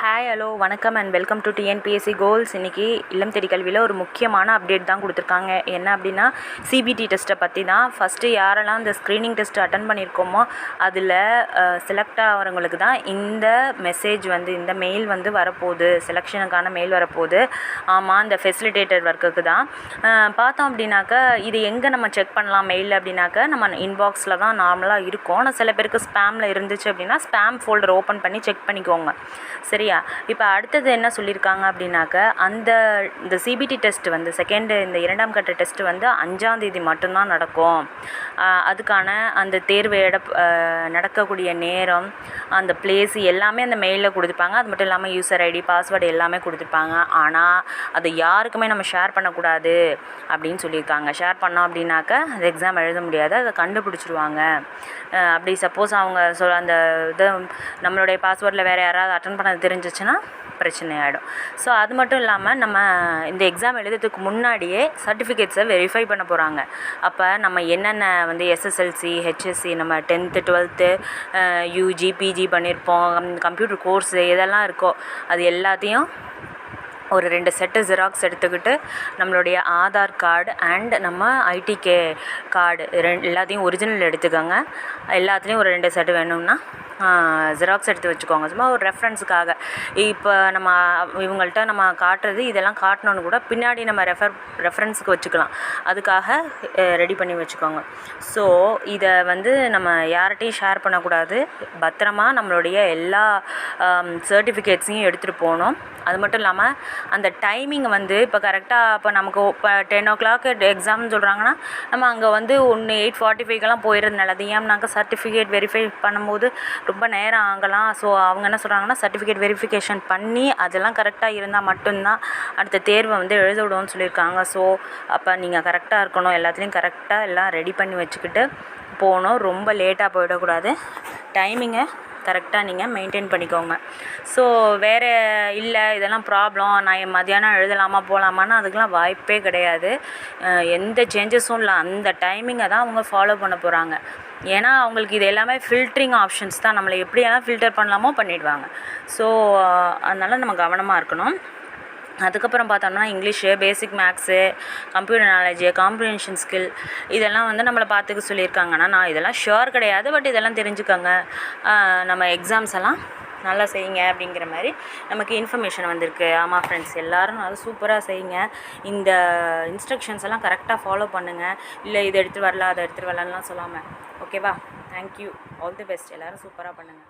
Hi hello வணக்கம் and welcome to TNPSC goals. இன்றைக்கி இல்லம் தேடி கல்வியில் ஒரு முக்கியமான அப்டேட் தான் கொடுத்துருக்காங்க. என்ன அப்படின்னா சிபிடி டெஸ்ட்டை பற்றி தான். ஃபஸ்ட்டு யாரெல்லாம் இந்த ஸ்க்ரீனிங் டெஸ்ட் அட்டன் பண்ணியிருக்கோமோ அதில் செலக்ட் ஆகிறவங்களுக்கு தான் இந்த மெசேஜ் இந்த மெயில் வரப்போகுது, செலெக்ஷனுக்கான மெயில் வரப்போகுது. ஆமாம், இந்த ஃபெசிலிட்டேட்டர் ஒர்க்குக்கு தான். பார்த்தோம் அப்படின்னாக்கா இது எங்கே நம்ம செக் பண்ணலாம் மெயில் அப்படின்னாக்கா நம்ம இன்பாக்ஸில் தான் நார்மலாக இருக்கும். ஆனால் சில பேருக்கு ஸ்பேமில் இருந்துச்சு அப்படின்னா ஸ்பேம் ஃபோல்டர் ஓப்பன் பண்ணி செக் பண்ணிக்கோங்க, சரியா? இப்போ அடுத்தது என்ன சொல்லியிருக்காங்க அப்படின்னாக்க இந்த சிபிடி டெஸ்ட் செகண்டு இந்த 2ஆம் கட்ட டெஸ்ட் 5ஆம் தேதி மட்டும்தான் நடக்கும். அதுக்கான அந்த தேர்வு நடக்கக்கூடிய நேரம், அந்த பிளேஸ் எல்லாமே அந்த மெயிலில் கொடுத்துருப்பாங்க. அது மட்டும் இல்லாமல் யூசர் ஐடி, பாஸ்வேர்டு எல்லாமே கொடுத்துருப்பாங்க. ஆனால் அது யாருக்குமே நம்ம ஷேர் பண்ணக்கூடாது அப்படின்னு சொல்லியிருக்காங்க. ஷேர் பண்ணோம் அப்படின்னாக்க அது எக்ஸாம் எழுத முடியாது, அதை கண்டுபிடிச்சிருவாங்க. அப்படி சப்போஸ் அவங்க அந்த இது நம்மளுடைய பாஸ்வேர்டில் வேறு யாராவது அட்டன் பண்ணது தெரிஞ்சிச்சுன்னா பிரச்சனை ஆகிடும். ஸோ அது மட்டும் இல்லாமல் நம்ம இந்த எக்ஸாம் எழுதுறதுக்கு முன்னாடியே சர்டிஃபிகேட்ஸை வெரிஃபை பண்ண போகிறாங்க. அப்போ நம்ம என்னென்ன எஸ்எஸ்எல்சி, ஹெச்எஸ்சி, நம்ம 10th 12th யூஜி, பிஜி பண்ணியிருப்போம், கம்ப்யூட்டர் கோர்ஸு எதெல்லாம் இருக்கோ அது எல்லாத்தையும் ஒரு 2 செட்டு ஜெராக்ஸ் எடுத்துக்கிட்டு நம்மளுடைய ஆதார் கார்டு அண்ட் நம்ம ஐடிகே கார்டு எல்லாத்தையும் ஒரிஜினல் எடுத்துக்கோங்க. எல்லாத்துலேயும் ஒரு 2 செட்டு வேணும்னா ஜெராக்ஸ் எடுத்து வச்சுக்கோங்க, சும்மா ஒரு ரெஃபரன்ஸுக்காக. இப்போ நம்ம இவங்கள்ட்ட நம்ம காட்டுறது இதெல்லாம் காட்டணுன்னு கூட பின்னாடி நம்ம ரெஃபரன்ஸுக்கு வச்சுக்கலாம், அதுக்காக ரெடி பண்ணி வச்சுக்கோங்க. ஸோ இதை நம்ம யார்கிட்டையும் ஷேர் பண்ணக்கூடாது. பத்திரமா நம்மளுடைய எல்லா சர்டிஃபிகேட்ஸையும் எடுத்துகிட்டு போகணும். அது மட்டும் இல்லாமல் அந்த டைமிங் இப்போ கரெக்டாக இப்போ நமக்கு இப்போ 10 o'clock எக்ஸாம்னு சொல்கிறாங்கன்னா நம்ம அங்கே 8:45 போயிடுறதுனால அது ஏன்னாக்கா சர்டிஃபிகேட் வெரிஃபை பண்ணும்போது ரொம்ப நேரம் ஆகலாம். ஸோ அவங்க என்ன சொல்கிறாங்கன்னா சர்டிஃபிகேட் வெரிஃபிகேஷன் பண்ணி அதெல்லாம் கரெக்டாக இருந்தால் மட்டும்தான் அடுத்த தேர்வை எழுத விடுவோம்னு சொல்லியிருக்காங்க. ஸோ அப்போ நீங்கள் கரெக்டாக இருக்கணும், எல்லாத்துலேயும் கரெக்டாக எல்லாம் ரெடி பண்ணி வச்சுக்கிட்டு போகணும். ரொம்ப லேட்டாக போயிடக்கூடாது. டைமிங்கை கரெக்டாக நீங்கள் மெயின்டைன் பண்ணிக்கோங்க. ஸோ வேறு இல்லை இதெல்லாம் ப்ராப்ளம், நான் மத்தியானம் எழுதலாமா போகலாமான்னா அதுக்கெலாம் வாய்ப்பே கிடையாது. எந்த சேஞ்சஸும் இல்லை, அந்த டைமிங்கை தான் அவங்க ஃபாலோ பண்ண போகிறாங்க. ஏன்னா அவங்களுக்கு இது எல்லாமே ஃபில்ட்ரிங் ஆப்ஷன்ஸ் தான், நம்மளை எப்படியெல்லாம் ஃபில்டர் பண்ணலாமோ பண்ணிவிடுவாங்க. ஸோ அதனால் நம்ம கவனமாக இருக்கணும். அதுக்கப்புறம் பார்த்தோம்னா English, basic maths, computer knowledge, comprehension skill இதெல்லாம் நம்மளை பார்த்துக்க சொல்லியிருக்காங்கன்னா நான் இதெல்லாம் ஷுர் கிடையாது, பட் இதெல்லாம் தெரிஞ்சுக்கோங்க, நம்ம எக்ஸாம்ஸ் எல்லாம் நல்லா செய்யுங்க அப்படிங்கிற மாதிரி நமக்கு இன்ஃபர்மேஷன் வந்திருக்கு. ஆமாம் ஃப்ரெண்ட்ஸ், எல்லோரும் நல்லா சூப்பராக செய்யுங்க. இந்த இன்ஸ்ட்ரக்ஷன்ஸ் எல்லாம் கரெக்டாக ஃபாலோ பண்ணுங்கள். இல்லை இதை எடுத்துகிட்டு வரல அதை எடுத்துகிட்டு வரலான்லாம் சொல்லாமல், ஓகேவா? Thank you, all the best. எல்லோரும் சூப்பராக பண்ணுங்கள்.